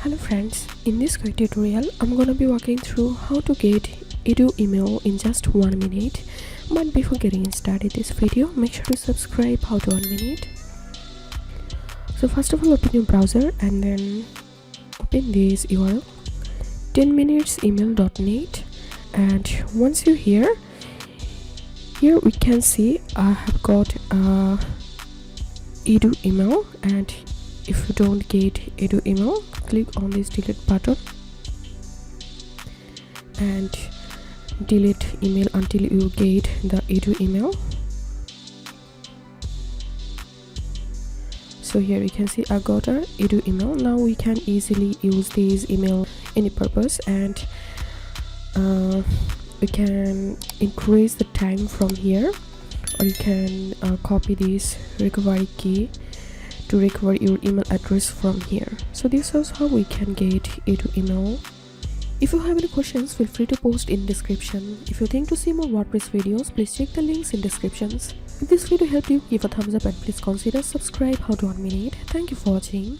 Hello friends, in this quick tutorial I'm gonna be walking through how to get Edu email in just 1 minute. But before getting started this video, make sure to subscribe how to 1 minute. So first of all, open your browser and then open this URL 10minutesemail.net, and once you're here we can see I have got Edu email, and if you don't get Edu email, click on this delete button and delete email until you get the Edu email. So here you can see I got a Edu email. Now we can easily use this email any purpose, and we can increase the time from here, or you can copy this recovery key to recover your email address from here. So this is how we can get Edu email. If you have any questions, feel free to post in description. If you think to see more WordPress videos, please check the links in descriptions. If this video helped you, give a thumbs up and please consider subscribe how to 1 minute. Thank you for watching.